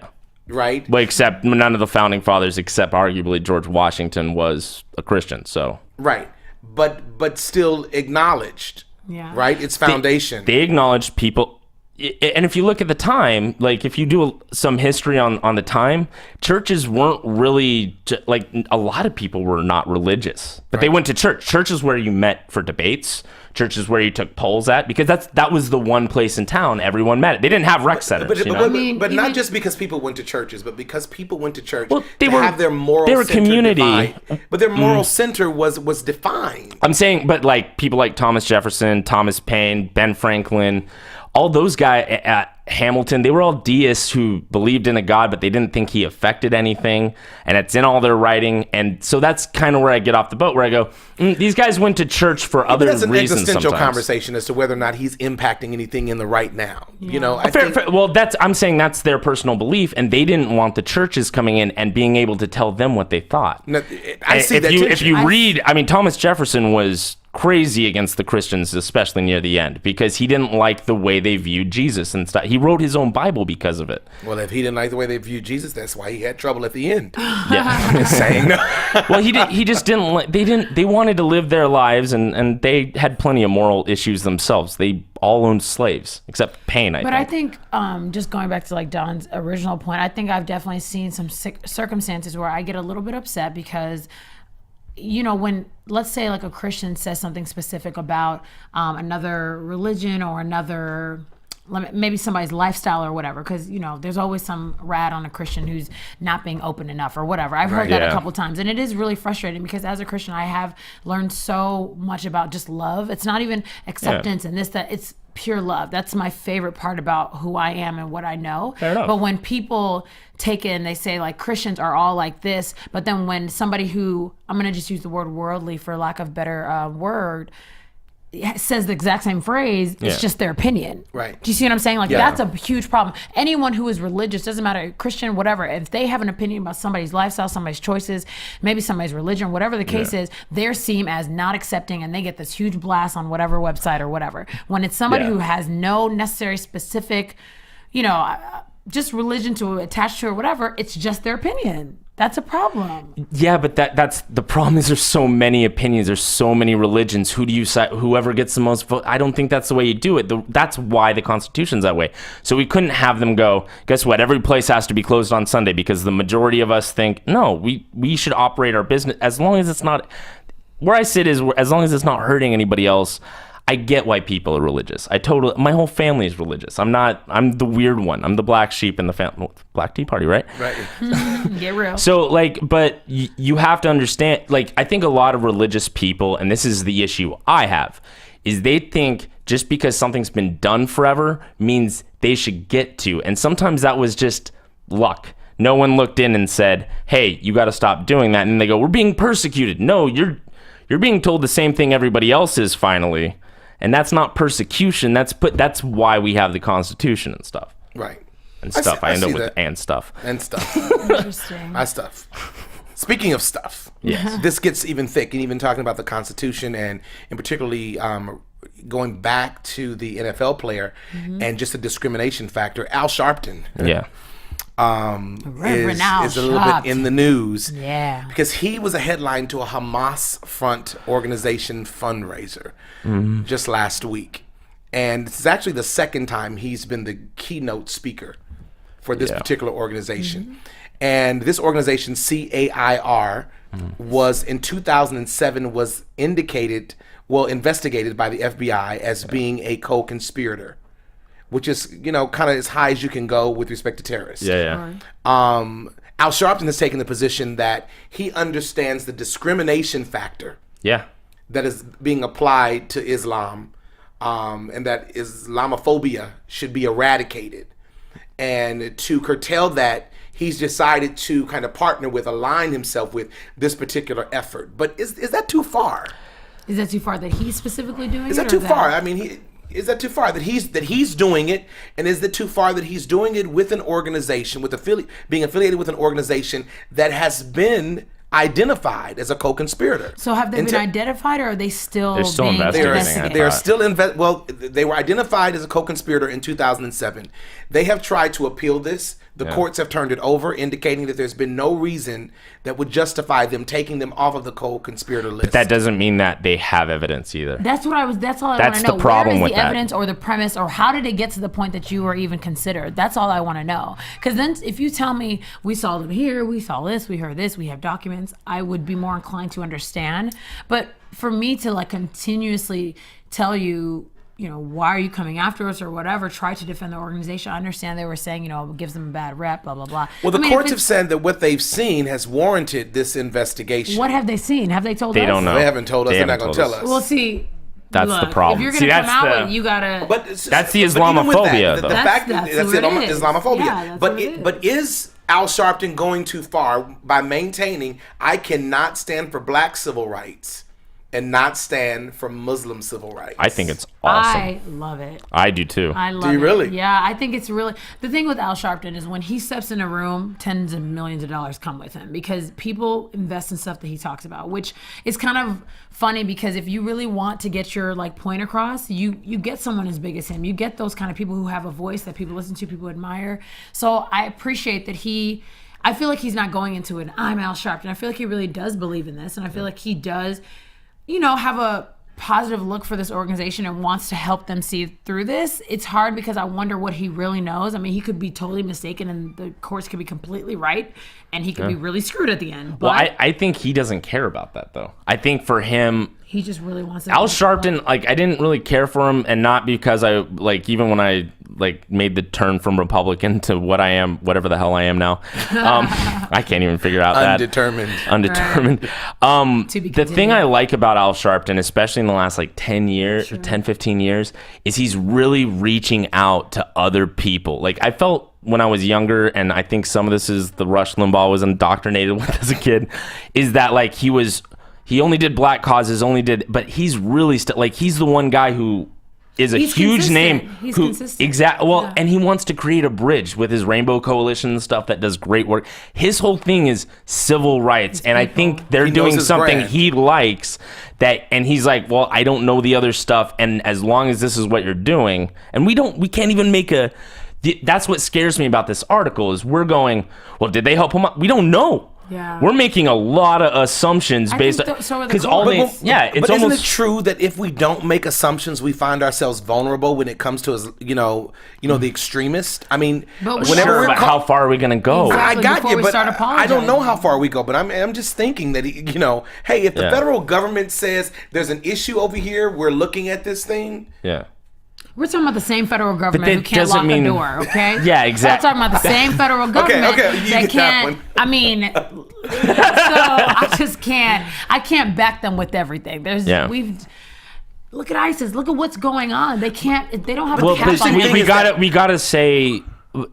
Right. Well, except none of the founding fathers, except arguably George Washington, was a Christian. So right, but still acknowledged. Yeah. Right? It's foundation. They acknowledged people. And if you look at the time, if you do some history on the time, churches weren't really, a lot of people were not religious. But they went to church. Church is where you met for debates. Church is where you took polls at. Because that was the one place in town everyone met. They didn't have rec centers. But not just because people went to churches, but because people went to church have their moral they were center community. Defined. But their moral center was defined. I'm saying, but people like Thomas Jefferson, Thomas Paine, Ben Franklin, all those guys at Hamilton, they were all deists who believed in a God, but they didn't think he affected anything. And it's in all their writing. And so that's kind of where I get off the boat, where I go, these guys went to church for other reasons. That's an existential sometimes. Conversation as to whether or not he's impacting anything in the right now. Yeah. I'm saying that's their personal belief, and they didn't want the churches coming in and being able to tell them what they thought. No, I see that if you read, Thomas Jefferson was crazy against the Christians, especially near the end, because he didn't like the way they viewed Jesus and stuff. He wrote his own Bible because of it. Well, if he didn't like the way they viewed Jesus, that's why he had trouble at the end. Yeah, I'm just saying. Well, he just didn't. They wanted to live their lives, and they had plenty of moral issues themselves. They all owned slaves, except Paine. But I think just going back to Don's original point, I think I've definitely seen some circumstances where I get a little bit upset because, when, let's say a Christian says something specific about another religion or another, maybe somebody's lifestyle or whatever, because, there's always some rat on a Christian who's not being open enough or whatever. I've heard that a couple times, and it is really frustrating because as a Christian, I have learned so much about just love. It's not even acceptance and this, that. It's pure love. That's my favorite part about who I am and what I know. Fair enough. But when people take it and they say like Christians are all like this, but then when somebody who, I'm going to just use the word worldly for lack of better word, says the exact same phrase, it's just their opinion. Right. Do you see what I'm saying? Like that's a huge problem. Anyone who is religious, doesn't matter, Christian, whatever, if they have an opinion about somebody's lifestyle, somebody's choices, maybe somebody's religion, whatever the case is, they're seen as not accepting and they get this huge blast on whatever website or whatever. When it's somebody who has no necessary specific, just religion to attach to or whatever, it's just their opinion. That's a problem. Yeah, but that's the problem is there's so many opinions, there's so many religions. Who do you cite? Whoever gets the most vote. I don't think that's the way you do it. That's why the Constitution's that way. So we couldn't have them go, guess what? Every place has to be closed on Sunday because the majority of us think, no, we should operate our business as long as it's not, where I sit is as long as it's not hurting anybody else. I get why people are religious. My whole family is religious. I'm the weird one. I'm the black sheep in the family. Black Tea Party, right? Right. Get real. So but you have to understand, I think a lot of religious people, and this is the issue I have, is they think just because something's been done forever means they should get to. And sometimes that was just luck. No one looked in and said, hey, you got to stop doing that. And they go, we're being persecuted. No, you're being told the same thing everybody else is finally. And that's not persecution. That's why we have the Constitution and stuff. Right. And stuff. I end up with that. and stuff. And stuff. Interesting. My stuff. Speaking of stuff, this gets even thick. And even talking about the Constitution and particularly going back to the NFL player and just the discrimination factor, Al Sharpton. Yeah. Reverend is a little bit in the news. Yeah. Because he was a headline to a Hamas front organization fundraiser just last week. And this is actually the second time he's been the keynote speaker for this particular organization. And this organization, CAIR, was in 2007 was investigated by the FBI as being a co-conspirator, which is, kind of as high as you can go with respect to terrorists. Yeah. Al Sharpton has taken the position that he understands the discrimination factor that is being applied to Islam, and that Islamophobia should be eradicated. And to curtail that, he's decided to kind of align himself with this particular effort. But is that too far? Is that too far that he's specifically doing it? Is that too far? I mean, is that too far that he's doing it, and is it too far that he's doing it with an organization, being affiliated with an organization that has been identified as a co-conspirator? So have they been identified, or are they still? They're still investigating. They're still they were identified as a co-conspirator in 2007. They have tried to appeal this. The courts have turned it over, indicating that there's been no reason that would justify them taking them off of the co-conspirator list. But that doesn't mean that they have evidence either. That's all I want to know. That's the problem with that. Where is the evidence or the premise, or how did it get to the point that you were even considered? That's all I want to know. Because then if you tell me we saw them here, we saw this, we heard this, we have documents, I would be more inclined to understand. But for me to continuously tell you, why are you coming after us or whatever, try to defend the organization. I understand they were saying, it gives them a bad rep, blah, blah, blah. Well, the courts have said that what they've seen has warranted this investigation. What have they seen? Have they told us? They don't know. They haven't told us. They're not going to tell us. Well, see, that's the problem. If you're going to come out with it, you got to... That's the Islamophobia, though. The fact that that's Islamophobia. Yeah, but is Al Sharpton going too far by maintaining, I cannot stand for black civil rights and not stand for Muslim civil rights? I think it's awesome. I love it. I do too. I love it. Do you really? Yeah, I think it's really... The thing with Al Sharpton is when he steps in a room, tens of millions of dollars come with him because people invest in stuff that he talks about, which is kind of funny because if you really want to get your point across, you get someone as big as him. You get those kind of people who have a voice that people listen to, people admire. So I appreciate that I feel like he's not going into it, I'm Al Sharpton. I feel like he really does believe in this, and I feel like he does... have a positive look for this organization and wants to help them see through this. It's hard because I wonder what he really knows. I mean, he could be totally mistaken and the courts could be completely right and he could be really screwed at the end. But well, I think he doesn't care about that, though. I think for him... He just really wants to... Al Sharpton, I didn't really care for him, and not because even when I like made the turn from Republican to what I am, whatever the hell I am now. I can't even figure out Undetermined. The thing I like about Al Sharpton, especially in the last like 10 years, 10, 15 years, is he's really reaching out to other people. Like I felt when I was younger, and I think some of this is the Rush Limbaugh was indoctrinated with as a kid, is that like he only did black causes, but he's really like he's the one guy who is a huge name. He's consistent. Exactly. Well, and he wants to create a bridge with his Rainbow Coalition and stuff that does great work. His whole thing is civil rights, and I think they're doing something he likes that, and he's like, well, I don't know the other stuff, and as long as this is what you're doing, and we can't even make a. That's what scares me about this article is we're going, well, did they help him out? We don't know. Yeah. We're making a lot of assumptions based on because But isn't it true that if we don't make assumptions, we find ourselves vulnerable when it comes to the extremist? I mean, how far are we going to go? Exactly, I got you, but I don't know how apologizing. far we go. But I'm just thinking that hey, if the federal government says there's an issue over here, we're looking at this thing. Yeah. We're talking about the same federal government who can't lock the door, okay? Yeah, exactly. We're talking about the same federal government that can't. I mean, so I just can't. I can't back them with everything. Look at ISIS. Look at what's going on. They can't. They don't have a cap on everything. We gotta say,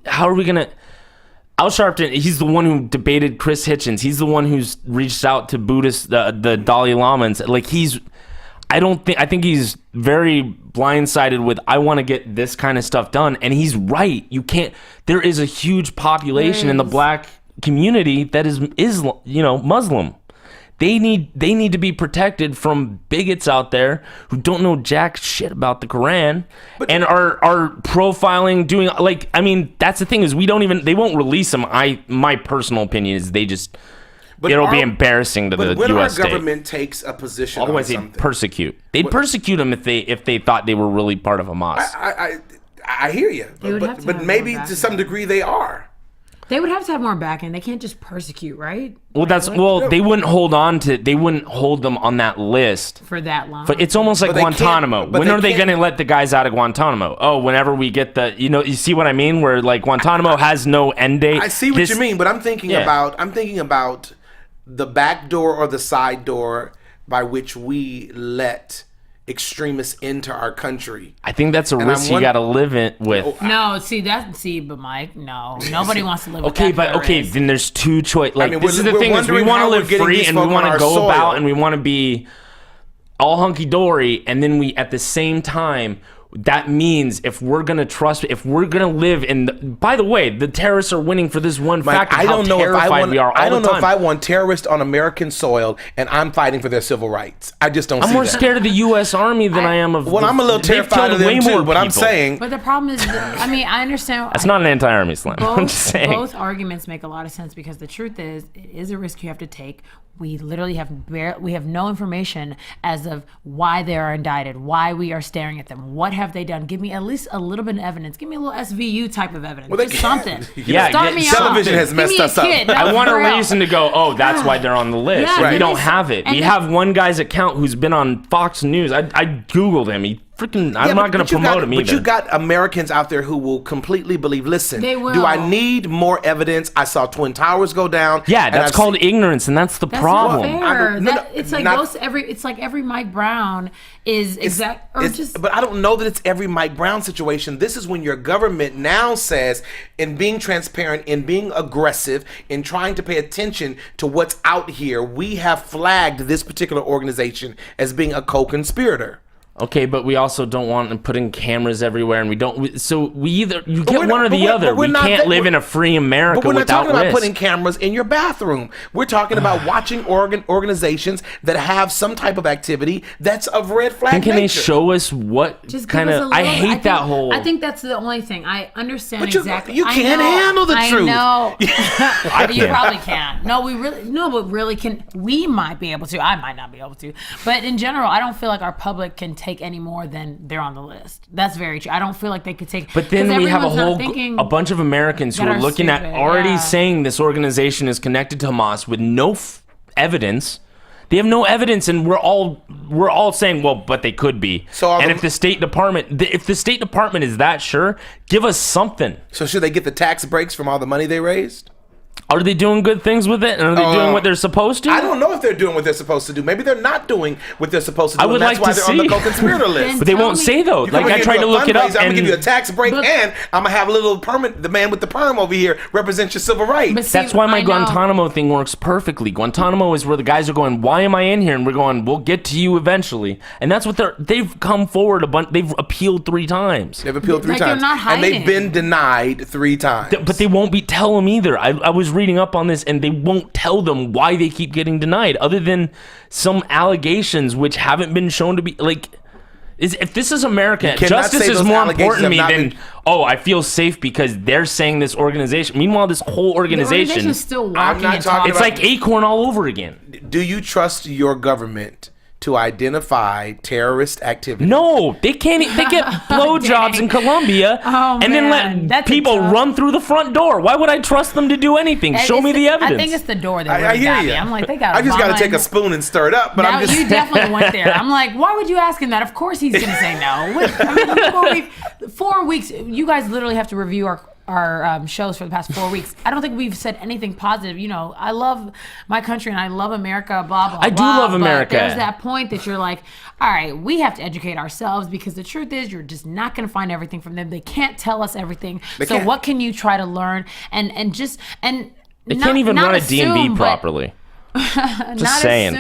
how are we gonna? Al Sharpton, he's the one who debated Chris Hitchens. He's the one who's reached out to Buddhists, the Dalai Lama, and like I think he's very blindsided with I want to get this kind of stuff done, and he's right. You can't. There is a huge population in the black community that is Muslim. They need to be protected from bigots out there who don't know jack shit about the Quran and are profiling, doing like. I mean, that's the thing is they won't release them. My personal opinion is they just. It'll be embarrassing to the U.S. state. But when our government takes a position on something... Otherwise, they'd persecute them if they thought they were really part of Hamas. I hear you. But maybe to some degree they are. They would have to have more backing. They can't just persecute, right? Well, they wouldn't hold them on that list for that long. But it's almost like Guantanamo. When are they going to let the guys out of Guantanamo? Oh, whenever we get you see what I mean? Where like Guantanamo has no end date. I see what you mean, but I'm thinking about the back door or the side door by which we let extremists into our country. I think that's a risk you got to live with. But Mike, no, nobody wants to live with that. Okay, then there's two choices. Like, this is the thing is we want to live free and we want to go about and we want to be all hunky dory, and then we at the same time. That means if we're gonna live in. By the way, the terrorists are winning for this one fact of how terrified we are all the time. I don't know if I want terrorists on American soil and I'm fighting for their civil rights. I just don't. I'm more scared of the U.S. Army than I am of. Well, I'm a little terrified of them too. But I'm saying. But the problem is, I understand. That's not an anti-army slam. I'm just saying. Both arguments make a lot of sense because the truth is, it is a risk you have to take. We literally have no information as of why they are indicted, why we are staring at them, what have they done. Give me at least a little bit of evidence. Give me a little SVU type of evidence. Well, just something. Television has messed us up. I want a reason to go, that's why they're on the list. Yeah, we don't have it. We have one guy's account who's been on Fox News. I Googled him. I'm not going to promote him either. But you got Americans out there who will completely believe, listen, do I need more evidence? I saw Twin Towers go down. Yeah, that's called ignorance, and that's the problem. It's like every Mike Brown is exact. But I don't know that it's every Mike Brown situation. This is when your government now says, in being transparent, in being aggressive, in trying to pay attention to what's out here, we have flagged this particular organization as being a co-conspirator. Okay, but we also don't want to put in cameras everywhere, and we don't. So you get one or the other. We can't live in a free America without risk. But we're not talking about putting cameras in your bathroom. We're talking about watching organizations that have some type of activity that's of red flag nature. Can they show us what kind of? I hate that whole. I think that's the only thing. I understand exactly. You can't handle the truth. I know. You probably can. But really can. We might be able to. I might not be able to. But in general, I don't feel like our public can take any more than they're on the list. That's very true. I don't feel like they could take. But then we have a bunch of Americans who are looking at already saying this organization is connected to Hamas with no evidence. They have no evidence, and we're all saying, well, but they could be. And if the State Department is that sure, give us something. So should they get the tax breaks from all the money they raised? Are they doing good things with it? And are they doing what they're supposed to? I don't know if they're doing what they're supposed to do. Maybe they're not doing what they're supposed to do. I would and that's like why to they're on the see. co-conspirator list. But they won't say though. Like I tried to look it up. I'm gonna give you a tax break, and I'm gonna have a little permit. The man with the perm over here represents your civil rights. That's why my Guantanamo thing works perfectly. Guantanamo is where the guys are going, why am I in here? And we're going, we'll get to you eventually. And that's what they've come forward a bunch. They've appealed 3 times. They've appealed 3 times. They're not hiding. And they've been denied 3 times. But they won't tell them either. I was reading up on this, and they won't tell them why they keep getting denied, other than some allegations which haven't been shown to be like. If this is America, justice is more important to me than I feel safe because they're saying this organization. Meanwhile, this whole organization is still walking and talking. It's like Acorn all over again. Do you trust your government to identify terrorist activity? No, they can't. They get blowjobs in Colombia and then let people run through the front door. Why would I trust them to do anything? Show me the evidence. I think it's the door that really got me. I'm like, they got. I just got to take a spoon and stir it up. But now, I'm just. You definitely went there. I'm like, why would you ask him that? Of course he's gonna say no. I mean, 4 weeks. You guys literally have to review our shows for the past 4 weeks. I don't think we've said anything positive. You know, I love my country and I love America, blah, blah, blah. I do love America. But there's that point that you're like, all right, we have to educate ourselves because the truth is you're just not going to find everything from them. They can't tell us everything. So what can you try to learn? And they can't even run a DMV properly. Just saying.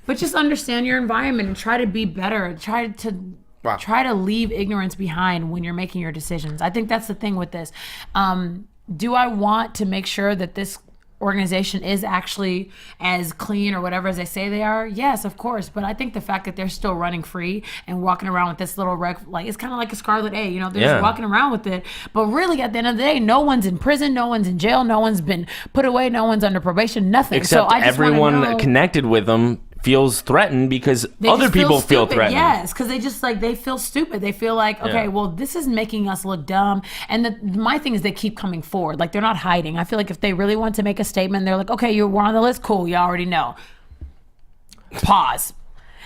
But just understand your environment and try to be better. Try to leave ignorance behind when you're making your decisions. I think that's the thing with this. Do I want to make sure that this organization is actually as clean or whatever as they say they are? Yes, of course. But I think the fact that they're still running free and walking around with this little like it's kind of like a Scarlet A. You know, they're just walking around with it. But really, at the end of the day, no one's in prison, no one's in jail, no one's been put away, no one's under probation, nothing. Except so I just everyone connected with them feels threatened because other people feel threatened. Yes, because they feel stupid. They feel like, okay, well, this is making us look dumb. And my thing is they keep coming forward. Like, they're not hiding. I feel like if they really want to make a statement, they're like, okay, we're on the list. Cool, you already know. Pause.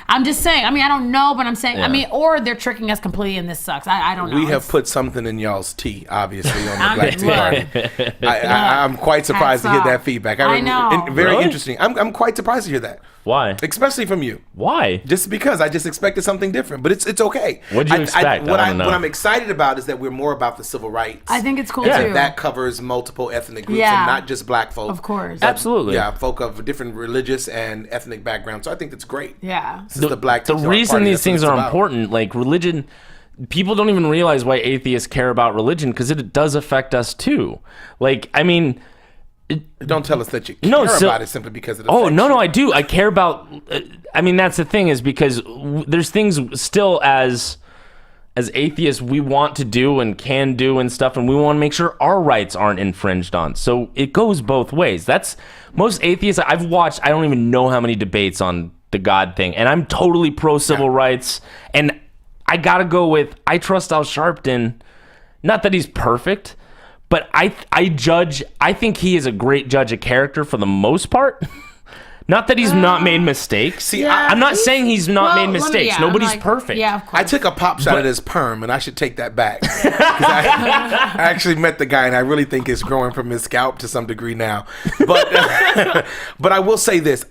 I'm just saying. I mean, I don't know, but I'm saying. I mean, or they're tricking us completely, and this sucks. I don't know. We have put something in y'all's tea, obviously, on the Black Tea Party. I'm quite surprised to hear that feedback. I know. Very interesting. I'm quite surprised to hear that. Why? Especially from you. Why? Just because I just expected something different, but it's okay. What'd you expect? What I'm excited about is that we're more about the civil rights. I think it's cool too. That covers multiple ethnic groups and not just black folk. Of course. Absolutely. Yeah, folk of different religious and ethnic backgrounds. So I think that's great. Yeah. This is the Black Tea The reason these things are important, like religion, people don't even realize why atheists care about religion because it does affect us too. Like, I mean, don't tell us that you care about it simply because it affects you. No, I do. I care about. I mean, that's the thing is because there's things still as atheists we want to do and can do and stuff, and we want to make sure our rights aren't infringed on. So it goes both ways. That's most atheists I've watched. I don't even know how many debates on the God thing, and I'm totally pro civil rights. And I gotta go with I trust Al Sharpton. Not that he's perfect. But I think he is a great judge of character for the most part. Not that he's not made mistakes. See, I'm not saying he's not made mistakes. Nobody's perfect. Yeah, of course. I took a pop shot at his perm, and I should take that back. I actually met the guy, and I really think it's growing from his scalp to some degree now. But but I will say this.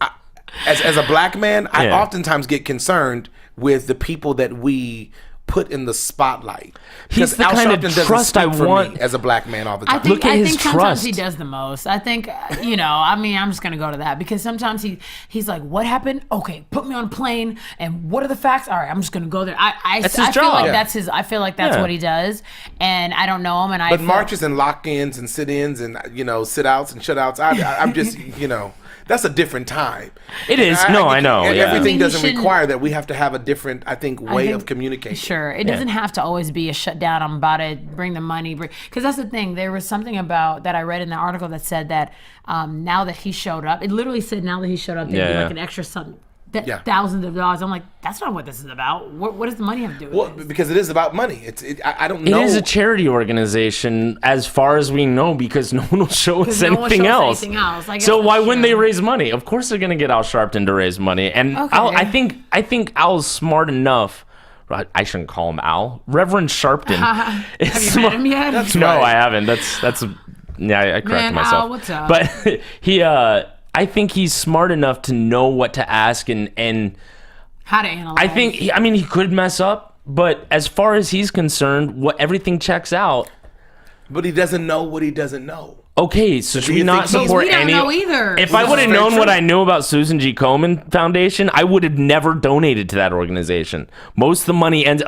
As a black man, I oftentimes get concerned with the people that we put in the spotlight. He's the kind of trust I want as a black man all the time. Look at his trust. Sometimes he does the most. I think, I mean, I'm just going to go to that because sometimes he's like, what happened? Okay, put me on a plane and what are the facts? All right, I'm just going to go there. That's his job. Feel like that's his, I feel like that's what he does. And I don't know him. But marches and lock-ins and sit-ins and, sit-outs and shut-outs, I'm just, that's a different time. It is. I know. Everything doesn't require that. We have to have a different, way of communicating. Sure. It doesn't have to always be a shutdown. I'm about to bring the money. Because that's the thing. There was something about that I read in the article that said that now that he showed up, it literally said now that he showed up, there'd be like an extra something. thousands of dollars. I'm like, that's not what this is about. What does the money have to do with this? Because it is about money. I don't know. It is a charity organization, as far as we know, because no one will show us anything else. So why wouldn't they raise money? Of course they're going to get Al Sharpton to raise money. And I think Al's smart enough. I shouldn't call him Al. Reverend Sharpton. Have you met him yet? I haven't. I corrected myself. Al, what's up? But I think he's smart enough to know what to ask and how to analyze. I think he could mess up, but as far as he's concerned, everything checks out. But he doesn't know what he doesn't know. Okay, so should we not support we don't know either. If I would have known what I knew about Susan G. Komen Foundation, I would have never donated to that organization. Most of the money ends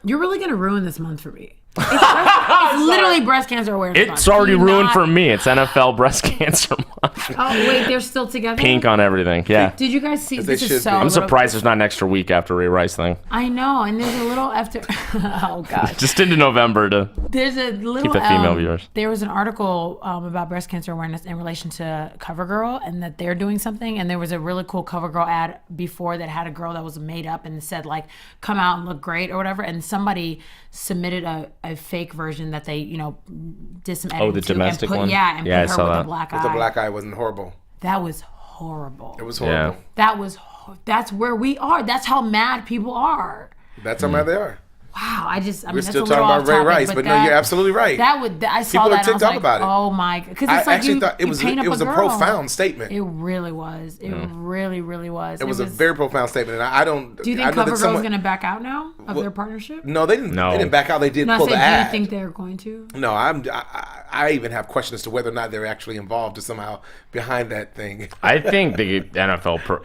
you're really gonna ruin this month for me. It's literally breast cancer awareness month. It's already ruined for me. It's NFL breast cancer month. Oh wait, they're still together. Pink on everything. Yeah. Did you guys see? This is so. I'm surprised there's not an extra week after Ray Rice thing. I know, and there's a little after. Oh god. Just into November to. There's a little. Keep the female viewers. There was an article about breast cancer awareness in relation to CoverGirl, and that they're doing something. And there was a really cool CoverGirl ad before that had a girl that was made up and said like, "Come out and look great" or whatever. And somebody submitted a fake version that they, did some editing. Oh, the domestic one? Yeah, and put her with a black eye. With the black eye wasn't horrible. That was horrible. It was horrible. Yeah. That's where we are. That's how mad people are. That's how mad they are. Wow, We're that's still a talking about Ray topic, Rice, but no, you're absolutely right. I saw People that. are ticked off about it. Oh my god! Because it's I like actually thought it was a profound statement. It really was. It really, really was. It was a very profound statement, and I don't. Do you think CoverGirl's going to back out now of their partnership? No, they didn't. No. They didn't back out. They did pull the ad. Do you think they're going to? No, I even have questions as to whether or not they're actually involved or somehow behind that thing. I think the NFL.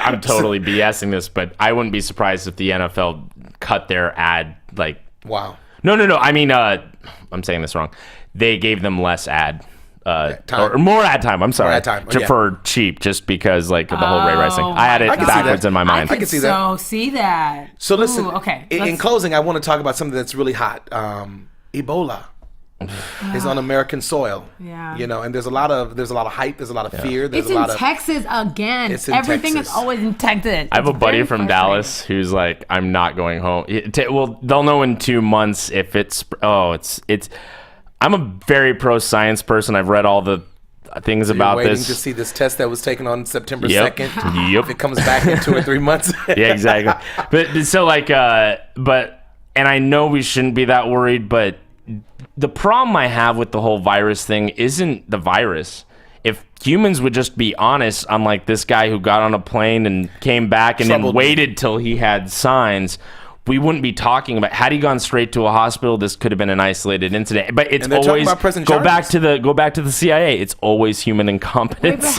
I'm totally BSing this, but I wouldn't be surprised if the NFL cut their ad like. Wow. No. I mean, I'm saying this wrong. They gave them less ad time. Or more ad time. I'm sorry. More ad time. For cheap, just because like the whole Ray Rice thing. I had it backwards in my mind. I can see that. See that. So listen. Okay. In closing, I want to talk about something that's really hot. Ebola is on American soil. Yeah. And there's a lot of hype. There's a lot of fear. There's it's in Texas again. Everything is always in Texas. I have a buddy from Dallas who's like, I'm not going home. Well, they'll know in 2 months if it's. I'm a very pro science person. I've read all the things about waiting this. To see this test that was taken on September 2nd. Yep. If it comes back in 2 or 3 months. Yeah, exactly. But so like, and I know we shouldn't be that worried, but. The problem I have with the whole virus thing isn't the virus. If humans would just be honest, unlike this guy who got on a plane and came back and then waited till he had signs, we wouldn't be talking about. Had he gone straight to a hospital, this could have been an isolated incident. But it's always go back to the CIA. It's always human incompetence,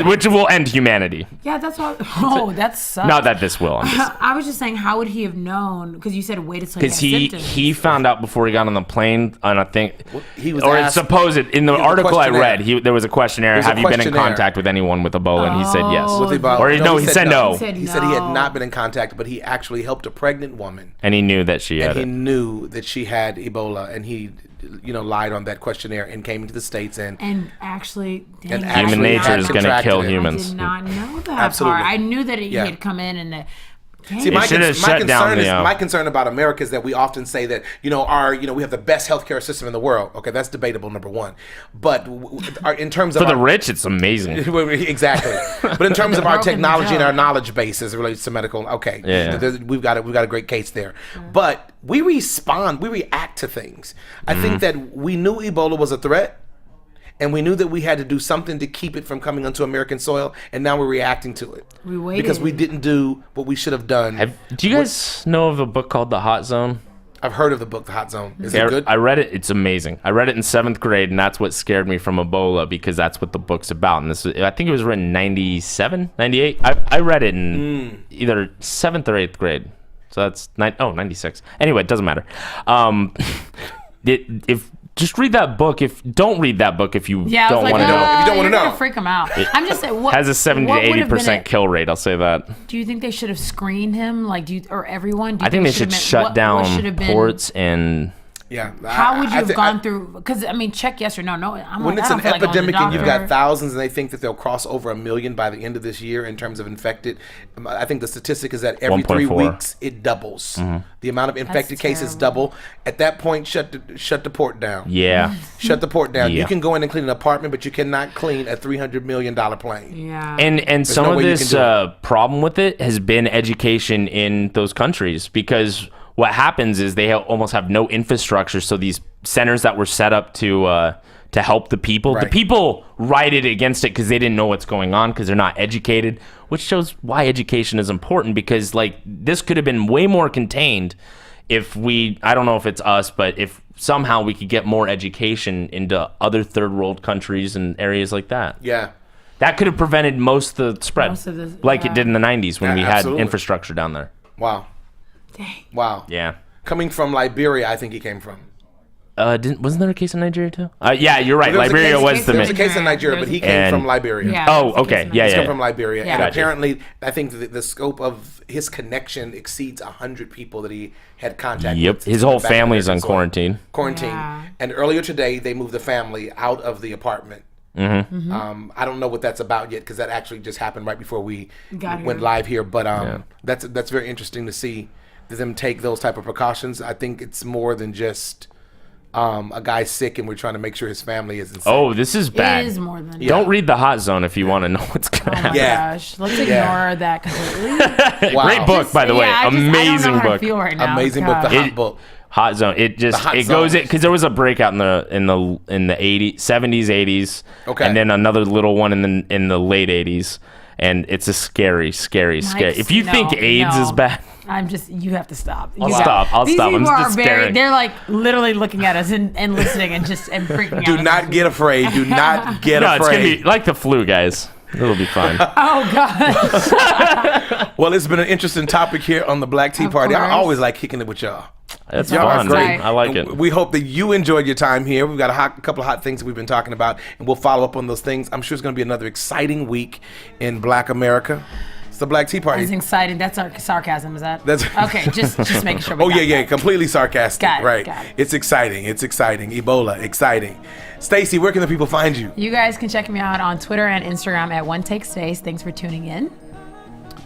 which will end humanity. Yeah, that's what. Oh, that sucks. Not that this will. I was just saying, how would he have known? Because you said wait until he found out before he got on the plane, and I think he was. Or it's supposed in the article I read, there was a questionnaire. Have you been in contact with anyone with Ebola? And he said yes. He said no. He said he had not been in contact, but he actually helped a pregnant woman. And he knew that she had it. And he knew that she had Ebola, and he, lied on that questionnaire and came into the States and actually, human nature is going to kill humans. I did not know that part. I knew that he had come in and that. See, my concern about America is that we often say that we have the best healthcare system in the world. Okay, that's debatable, number one. But in terms of the rich, it's amazing. Exactly. But in terms of our technology and our knowledge base as it relates to medical, we've got a great case there. But we react to things. I think that we knew Ebola was a threat. And we knew that we had to do something to keep it from coming onto American soil, and now we're reacting to it. We waited. Because we didn't do what we should have done. Do you guys know of a book called The Hot Zone? I've heard of the book, The Hot Zone. Is it good? I read it. It's amazing. I read it in 7th grade, and that's what scared me from Ebola, because that's what the book's about. And I think it was written in 97, 98. I read it in either 7th or 8th grade. So that's 96. Anyway, it doesn't matter. Just read that book. Don't read that book if you don't want to know. If you don't want to know, freak them out. I'm just saying. Has a 70 to 80% kill rate. I'll say that. Do you think they should have screened him? Or everyone? I think they should shut down ports and. Yeah. How would you have gone through? Because I mean, check yes or no. No, when it's an epidemic and you've got thousands, and they think that they'll cross over 1 million by the end of this year in terms of infected. I think the statistic is that every 3 weeks it doubles. The amount of infected cases double. At that point, shut the port down. Yeah. Shut the port down. You can go in and clean an apartment, but you cannot clean a $300 million plane. Yeah. And some of this problem with it has been education in those countries, because what happens is they almost have no infrastructure. So these centers that were set up to help the people rioted against it because they didn't know what's going on, because they're not educated, which shows why education is important, because like this could have been way more contained if I don't know if it's us, but if somehow we could get more education into other third world countries and areas like that. Yeah. That could have prevented most of the spread, it did in the 90s when we had infrastructure down there. Wow. Dang. Wow. Yeah. Coming from Liberia, I think he came from. Wasn't there a case in Nigeria too? Yeah, you're right. Liberia was the There was a case in Nigeria, but he came from Liberia. Yeah, okay. He's come from Liberia. Yeah. And apparently, I think the scope of his connection exceeds 100 people that he had contact with. Yep. His whole family's on quarantine. Yeah. And earlier today, they moved the family out of the apartment. I don't know what that's about yet, because that actually just happened right before we went live here. But that's very interesting to see them take those type of precautions. I think it's more than just a guy's sick and we're trying to make sure his family isn't sick. Oh, this is bad. It is more than Don't read the Hot Zone if you want to know what's going to happen. Gosh, let's ignore that completely. Great book, by the way. Amazing I don't know how book. I feel right now. Amazing book. The Hot book. Hot Zone. It goes because there was a breakout in the 80s, 70s, 80s, and then another little one in the late 80s, and it's a scary. If you think AIDS is bad, you have to stop. I'll stop. These I'm people are just staring. they're like literally looking at us and listening and freaking out. Do not get afraid. Do not get afraid. It's going to be like the flu, guys. It'll be fine. Oh, gosh. Well, it's been an interesting topic here on the Black Tea Party. I always like kicking it with y'all. That's y'all fun. are great. I like it. We hope that you enjoyed your time here. We've got a couple of hot things that we've been talking about, and we'll follow up on those things. I'm sure it's going to be another exciting week in Black America. It's the Black Tea Party. That's exciting. That's our sarcasm, is that? That's okay. Just making sure. Completely sarcastic. Got it, right. got it. It's exciting. Ebola, exciting. Stacy, where can the people find you? You guys can check me out on Twitter and Instagram at OneTakeStace. Thanks for tuning in.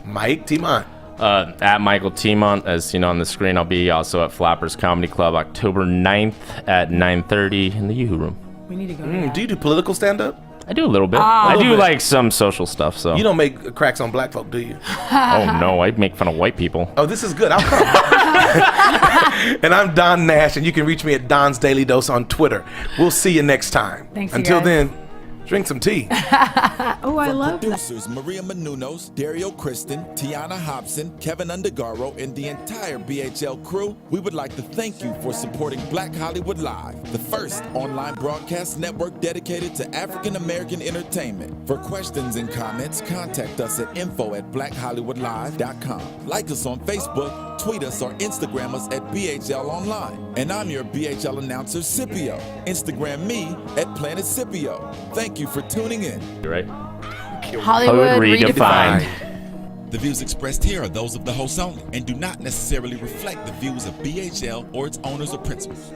Mike Teemant. At Mihkel Teemant, as you know on the screen. I'll be also at Flappers Comedy Club October 9th at 9:30 in the Yoo-Hoo Room. We need to go to that. Do you do political stand-up? I do a little bit. I do like some social stuff. So you don't make cracks on black folk, do you? Oh no, I make fun of white people. Oh, this is good. I'll come. And I'm Don Nash, and you can reach me at Don's Daily Dose on Twitter. We'll see you next time. Thanks. Until then, drink some tea. Oh, I love that. Producers Maria Menounos, Dario Kristen, Tiana Hobson, Kevin Undergaro, and the entire BHL crew, we would like to thank you for supporting Black Hollywood Live, the first online broadcast network dedicated to African American entertainment. For questions and comments, contact us at info@blackhollywoodlive.com. Like us on Facebook, tweet us, or Instagram us at BHL Online. And I'm your BHL announcer, Scipio. Instagram me at Planet Scipio. Thank you for tuning in. You're right. Hollywood redefined. The views expressed here are those of the host only and do not necessarily reflect the views of BHL or its owners or principals.